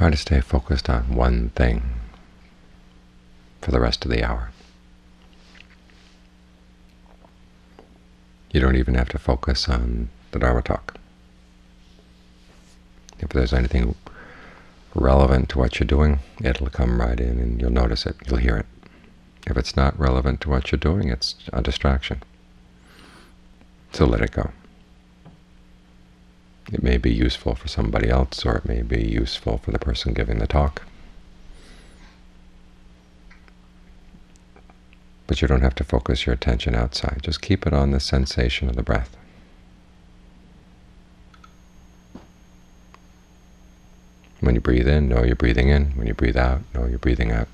Try to stay focused on one thing for the rest of the hour. You don't even have to focus on the Dharma talk. If there's anything relevant to what you're doing, it'll come right in and you'll notice it, you'll hear it. If it's not relevant to what you're doing, it's a distraction. So let it go. It may be useful for somebody else, or it may be useful for the person giving the talk. But you don't have to focus your attention outside. Just keep it on the sensation of the breath. When you breathe in, know you're breathing in. When you breathe out, know you're breathing out.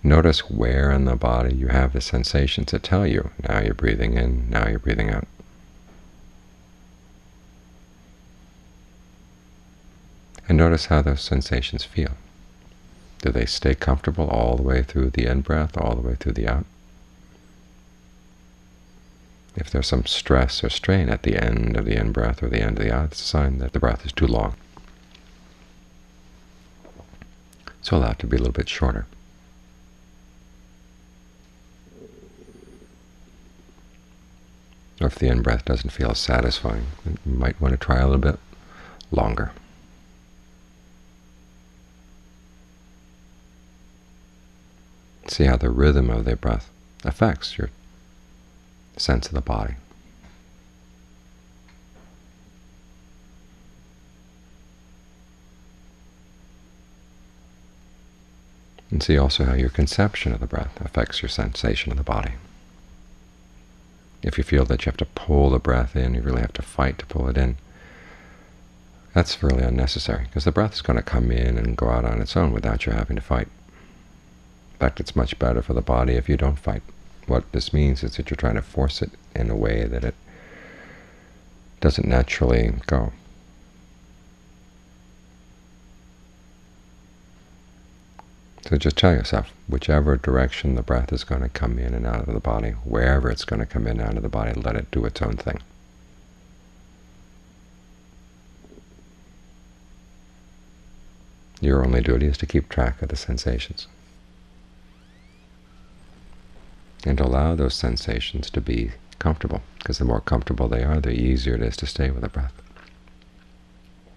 Notice where in the body you have the sensations that tell you, now you're breathing in, now you're breathing out. And notice how those sensations feel. Do they stay comfortable all the way through the in-breath, all the way through the out? If there's some stress or strain at the end of the in-breath or the end of the out, it's a sign that the breath is too long. So allow it to be a little bit shorter. Or if the in-breath doesn't feel satisfying, you might want to try a little bit longer. See how the rhythm of the breath affects your sense of the body. And see also how your conception of the breath affects your sensation of the body. If you feel that you have to pull the breath in, you really have to fight to pull it in, that's really unnecessary, because the breath is going to come in and go out on its own without you having to fight. In fact, it's much better for the body if you don't fight. What this means is that you're trying to force it in a way that it doesn't naturally go. So just tell yourself, whichever direction the breath is going to come in and out of the body, wherever it's going to come in and out of the body, let it do its own thing. Your only duty is to keep track of the sensations and to allow those sensations to be comfortable, because the more comfortable they are, the easier it is to stay with the breath.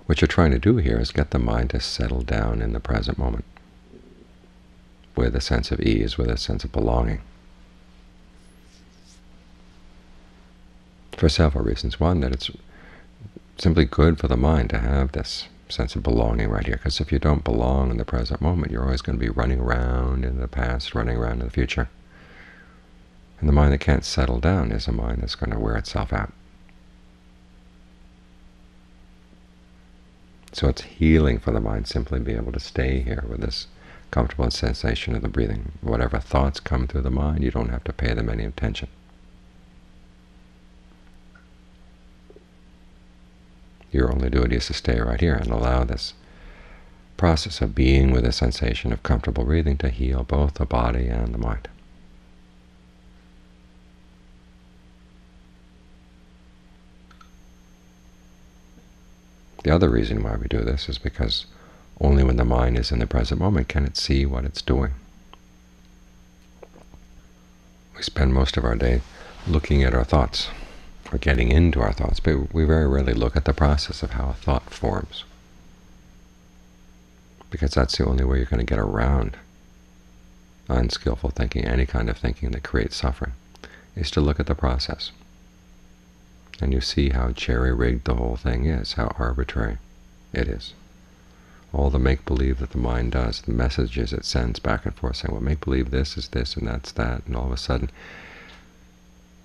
What you're trying to do here is get the mind to settle down in the present moment with a sense of ease, with a sense of belonging, for several reasons. One, that it's simply good for the mind to have this sense of belonging right here, because if you don't belong in the present moment, you're always going to be running around in the past, running around in the future. And the mind that can't settle down is a mind that's going to wear itself out. So it's healing for the mind simply to be able to stay here with this comfortable sensation of the breathing. Whatever thoughts come through the mind, you don't have to pay them any attention. Your only duty is to stay right here and allow this process of being with a sensation of comfortable breathing to heal both the body and the mind. The other reason why we do this is because only when the mind is in the present moment can it see what it's doing. We spend most of our day looking at our thoughts, or getting into our thoughts, but we very rarely look at the process of how a thought forms, because that's the only way you're going to get around unskillful thinking, any kind of thinking that creates suffering, is to look at the process. And you see how jerry-rigged the whole thing is, how arbitrary it is. All the make-believe that the mind does, the messages it sends back and forth saying, well, make-believe this is this and that's that, and all of a sudden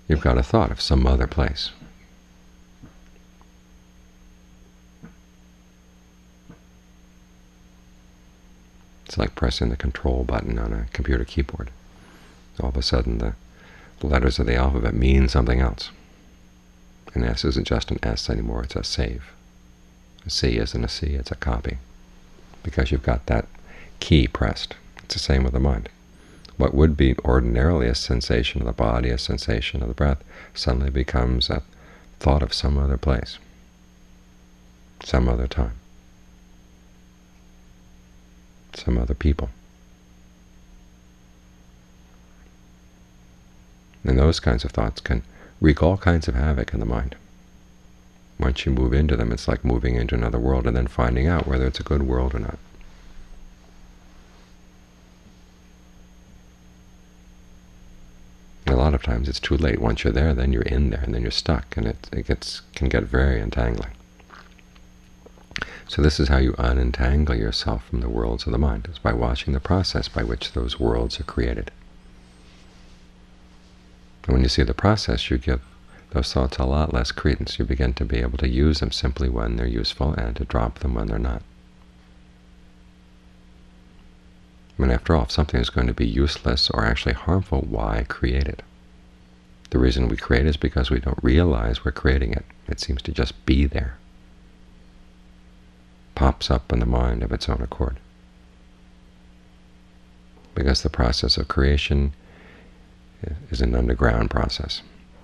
you've got a thought of some other place. It's like pressing the control button on a computer keyboard. All of a sudden the letters of the alphabet mean something else. An S isn't just an S anymore, it's a save. A C isn't a C, it's a copy, because you've got that key pressed. It's the same with the mind. What would be ordinarily a sensation of the body, a sensation of the breath, suddenly becomes a thought of some other place, some other time. some other people. And those kinds of thoughts can wreak all kinds of havoc in the mind. Once you move into them, it's like moving into another world and then finding out whether it's a good world or not. And a lot of times it's too late. Once you're there, then you're in there, and then you're stuck, and it can get very entangling. So this is how you unentangle yourself from the worlds of the mind, is by watching the process by which those worlds are created. And when you see the process, you give those thoughts a lot less credence. You begin to be able to use them simply when they're useful and to drop them when they're not. I mean, after all, if something is going to be useless or actually harmful, why create it? The reason we create is because we don't realize we're creating it. It seems to just be there. Pops up in the mind of its own accord. Because the process of creation is an underground process.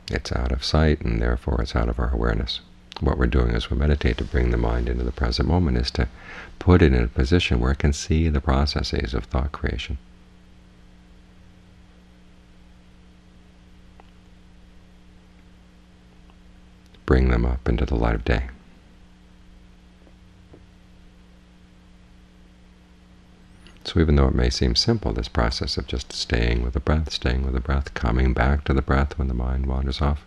It's out of sight, and therefore it's out of our awareness. What we're doing as we meditate to bring the mind into the present moment is to put it in a position where it can see the processes of thought creation. Bring them up into the light of day. So even though it may seem simple, this process of just staying with the breath, coming back to the breath when the mind wanders off,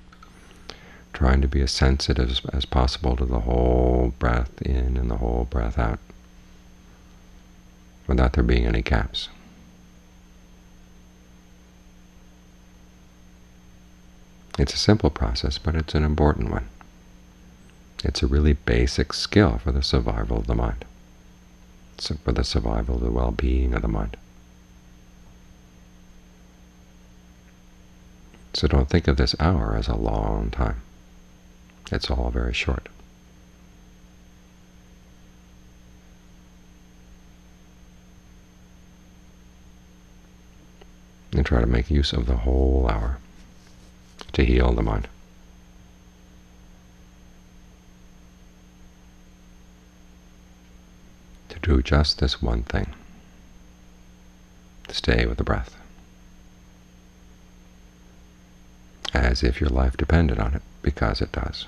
trying to be as sensitive as possible to the whole breath in and the whole breath out, without there being any gaps. It's a simple process, but it's an important one. It's a really basic skill for the survival of the mind. For the survival of the well-being of the mind. So don't think of this hour as a long time. It's all very short. And try to make use of the whole hour to heal the mind. To do just this one thing. Stay with the breath. As if your life depended on it, because it does.